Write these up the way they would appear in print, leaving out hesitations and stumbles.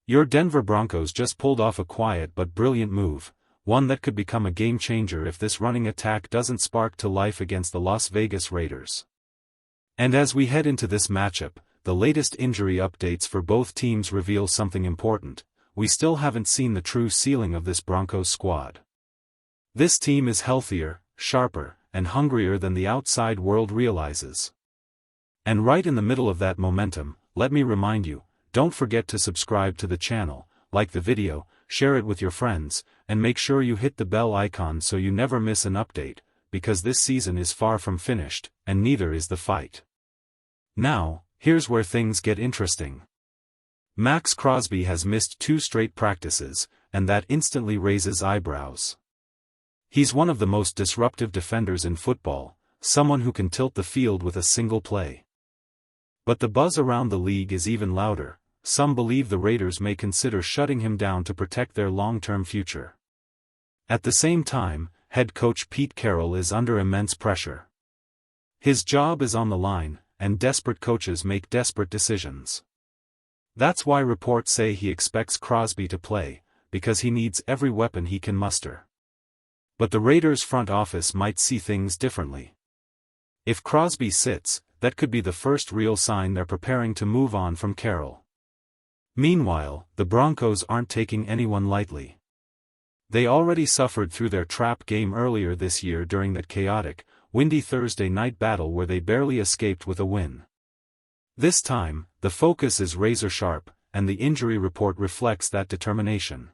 Your Denver Broncos just pulled off a quiet but brilliant move, one that could become a game-changer if this running attack doesn't spark to life against the Las Vegas Raiders. And as we head into this matchup, the latest injury updates for both teams reveal something important. We still haven't seen the true ceiling of this Broncos squad. This team is healthier, sharper, and hungrier than the outside world realizes. And right in the middle of that momentum, let me remind you, don't forget to subscribe to the channel, like the video, share it with your friends, and make sure you hit the bell icon so you never miss an update, because this season is far from finished, and neither is the fight. Now, here's where things get interesting. Max Crosby has missed 2 straight practices, and that instantly raises eyebrows. He's one of the most disruptive defenders in football, someone who can tilt the field with a single play. But the buzz around the league is even louder. Some believe the Raiders may consider shutting him down to protect their long-term future. At the same time, head coach Pete Carroll is under immense pressure. His job is on the line, and desperate coaches make desperate decisions. That's why reports say he expects Crosby to play, because he needs every weapon he can muster. But the Raiders' front office might see things differently. If Crosby sits, that could be the first real sign they're preparing to move on from Carroll. Meanwhile, the Broncos aren't taking anyone lightly. They already suffered through their trap game earlier this year during that chaotic, windy Thursday night battle where they barely escaped with a win. This time, the focus is razor-sharp, and the injury report reflects that determination.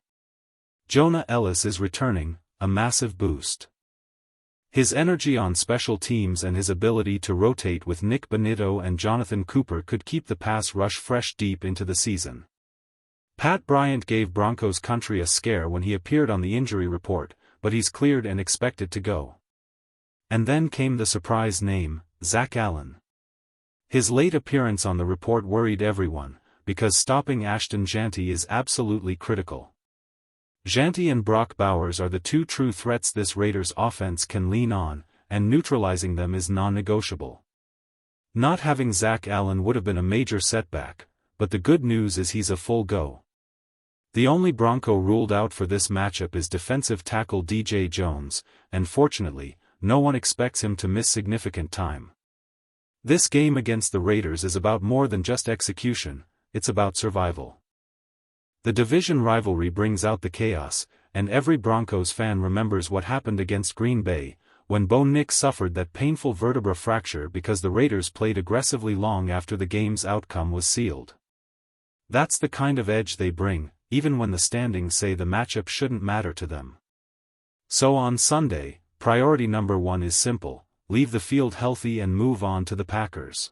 Jonah Elliss is returning, a massive boost. His energy on special teams and his ability to rotate with Nick Bonitto and Jonathan Cooper could keep the pass rush fresh deep into the season. Pat Bryant gave Broncos country a scare when he appeared on the injury report, but he's cleared and expected to go. And then came the surprise name, Zach Allen. His late appearance on the report worried everyone, because stopping Ashton Jeanty is absolutely critical. Jeanty and Brock Bowers are the 2 true threats this Raiders offense can lean on, and neutralizing them is non-negotiable. Not having Zach Allen would have been a major setback, but the good news is he's a full go. The only Bronco ruled out for this matchup is defensive tackle DJ Jones, and fortunately, no one expects him to miss significant time. This game against the Raiders is about more than just execution, it's about survival. The division rivalry brings out the chaos, and every Broncos fan remembers what happened against Green Bay, when Bo Nix suffered that painful vertebra fracture because the Raiders played aggressively long after the game's outcome was sealed. That's the kind of edge they bring, even when the standings say the matchup shouldn't matter to them. So on Sunday, priority number 1 is simple: leave the field healthy and move on to the Packers.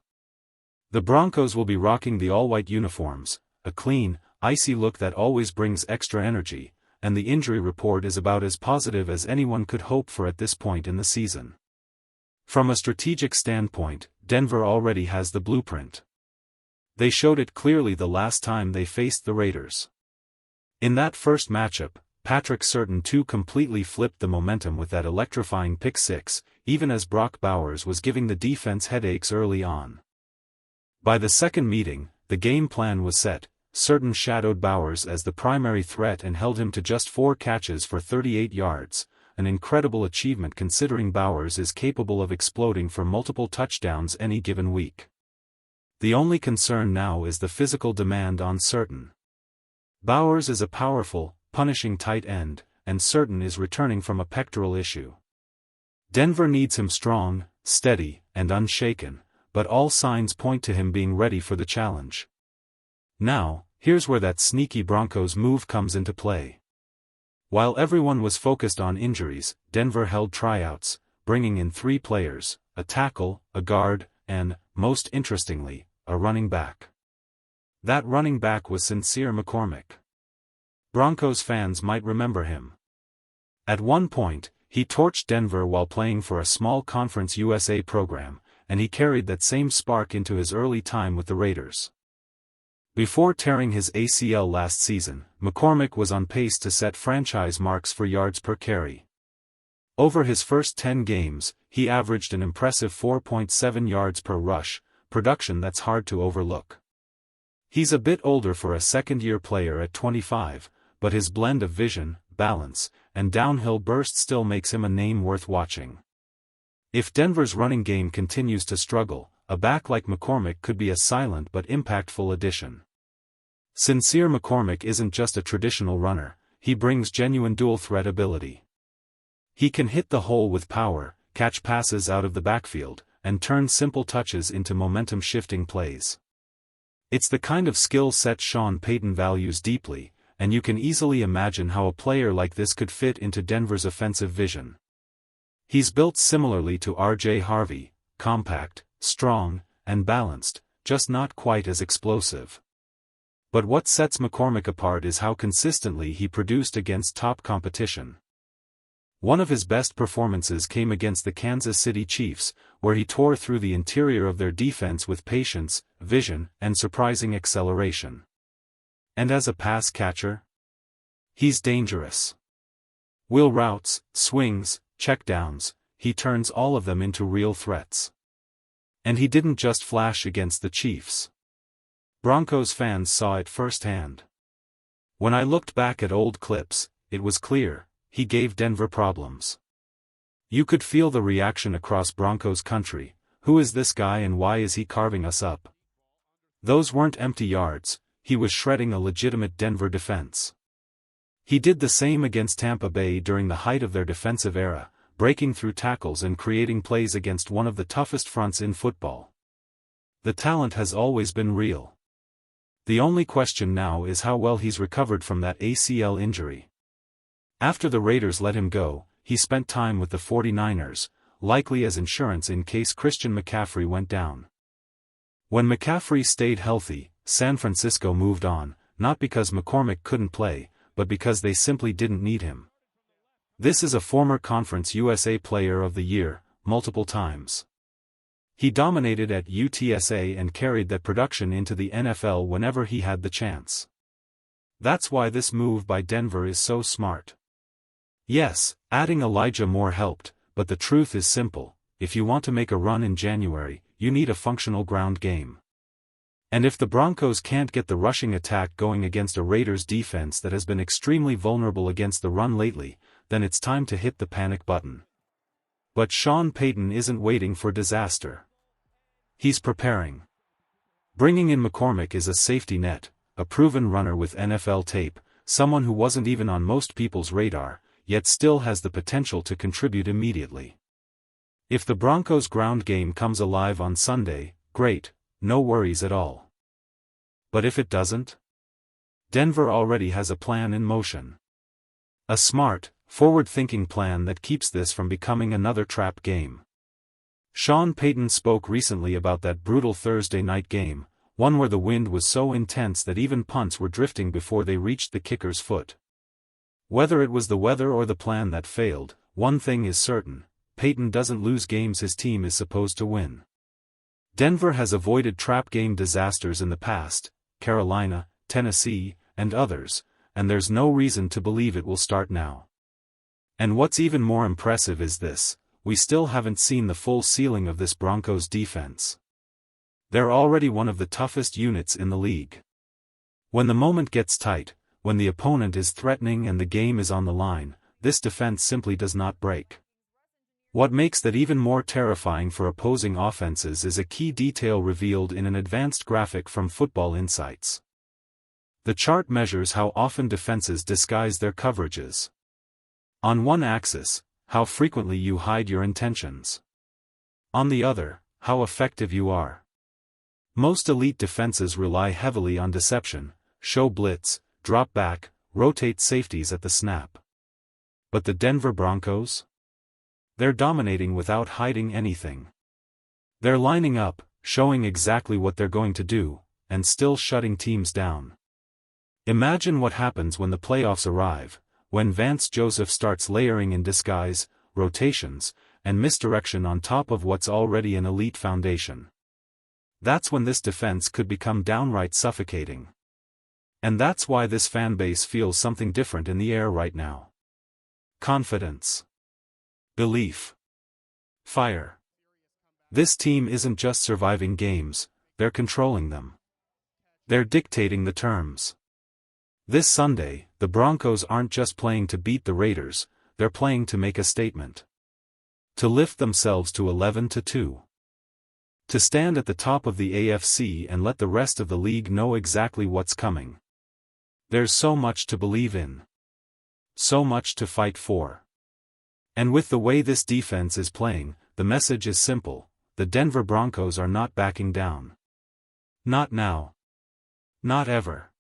The Broncos will be rocking the all-white uniforms, a clean, icy look that always brings extra energy, and the injury report is about as positive as anyone could hope for at this point in the season. From a strategic standpoint, Denver already has the blueprint. They showed it clearly the last time they faced the Raiders. In that first matchup, Patrick Surtain II completely flipped the momentum with that electrifying pick six, even as Brock Bowers was giving the defense headaches early on. By the second meeting, the game plan was set. Surtain shadowed Bowers as the primary threat and held him to just 4 catches for 38 yards, an incredible achievement considering Bowers is capable of exploding for multiple touchdowns any given week. The only concern now is the physical demand on Surtain. Bowers is a powerful, punishing tight end, and Surtain is returning from a pectoral issue. Denver needs him strong, steady, and unshaken, but all signs point to him being ready for the challenge. Now, here's where that sneaky Broncos move comes into play. While everyone was focused on injuries, Denver held tryouts, bringing in 3 players, a tackle, a guard, and, most interestingly, a running back. That running back was Sincere McCormick. Broncos fans might remember him. At one point, he torched Denver while playing for a small Conference USA program, and he carried that same spark into his early time with the Raiders. Before tearing his ACL last season, McCormick was on pace to set franchise marks for yards per carry. Over his first 10 games, he averaged an impressive 4.7 yards per rush, production that's hard to overlook. He's a bit older for a second-year player at 25, but his blend of vision, balance, and downhill burst still makes him a name worth watching. If Denver's running game continues to struggle, a back like McCormick could be a silent but impactful addition. Sincere McCormick isn't just a traditional runner, he brings genuine dual-threat ability. He can hit the hole with power, catch passes out of the backfield, and turn simple touches into momentum-shifting plays. It's the kind of skill set Sean Payton values deeply, and you can easily imagine how a player like this could fit into Denver's offensive vision. He's built similarly to R.J. Harvey, compact, strong, and balanced, just not quite as explosive. But what sets McCormick apart is how consistently he produced against top competition. One of his best performances came against the Kansas City Chiefs, where he tore through the interior of their defense with patience, vision, and surprising acceleration. And as a pass catcher, he's dangerous. Wheel routes, swings, checkdowns, he turns all of them into real threats. And he didn't just flash against the Chiefs. Broncos fans saw it firsthand. When I looked back at old clips, it was clear, he gave Denver problems. You could feel the reaction across Broncos country. Who is this guy and why is he carving us up? Those weren't empty yards, he was shredding a legitimate Denver defense. He did the same against Tampa Bay during the height of their defensive era, breaking through tackles and creating plays against one of the toughest fronts in football. The talent has always been real. The only question now is how well he's recovered from that ACL injury. After the Raiders let him go, he spent time with the 49ers, likely as insurance in case Christian McCaffrey went down. When McCaffrey stayed healthy, San Francisco moved on, not because McCormick couldn't play, but because they simply didn't need him. This is a former Conference USA Player of the Year, multiple times. He dominated at UTSA and carried that production into the NFL whenever he had the chance. That's why this move by Denver is so smart. Yes, adding Elijah Moore helped, but the truth is simple: if you want to make a run in January, you need a functional ground game. And if the Broncos can't get the rushing attack going against a Raiders defense that has been extremely vulnerable against the run lately, then it's time to hit the panic button. But Sean Payton isn't waiting for disaster. He's preparing. Bringing in McCormick is a safety net, a proven runner with NFL tape, someone who wasn't even on most people's radar, yet still has the potential to contribute immediately. If the Broncos' ground game comes alive on Sunday, great, no worries at all. But if it doesn't? Denver already has a plan in motion. A smart, forward-thinking plan that keeps this from becoming another trap game. Sean Payton spoke recently about that brutal Thursday night game, one where the wind was so intense that even punts were drifting before they reached the kicker's foot. Whether it was the weather or the plan that failed, one thing is certain: Payton doesn't lose games his team is supposed to win. Denver has avoided trap game disasters in the past, Carolina, Tennessee, and others, and there's no reason to believe it will start now. And what's even more impressive is this: we still haven't seen the full ceiling of this Broncos defense. They're already one of the toughest units in the league. When the moment gets tight, when the opponent is threatening and the game is on the line, this defense simply does not break. What makes that even more terrifying for opposing offenses is a key detail revealed in an advanced graphic from Football Insights. The chart measures how often defenses disguise their coverages. On one axis, how frequently you hide your intentions. On the other, how effective you are. Most elite defenses rely heavily on deception, show blitz, drop back, rotate safeties at the snap. But the Denver Broncos? They're dominating without hiding anything. They're lining up, showing exactly what they're going to do, and still shutting teams down. Imagine what happens when the playoffs arrive, when Vance Joseph starts layering in disguise, rotations, and misdirection on top of what's already an elite foundation. That's when this defense could become downright suffocating. And that's why this fanbase feels something different in the air right now. Confidence. Belief. Fire. This team isn't just surviving games, they're controlling them. They're dictating the terms. This Sunday, the Broncos aren't just playing to beat the Raiders, they're playing to make a statement. To lift themselves to 11-2. To stand at the top of the AFC and let the rest of the league know exactly what's coming. There's so much to believe in. So much to fight for. And with the way this defense is playing, the message is simple: the Denver Broncos are not backing down. Not now. Not ever.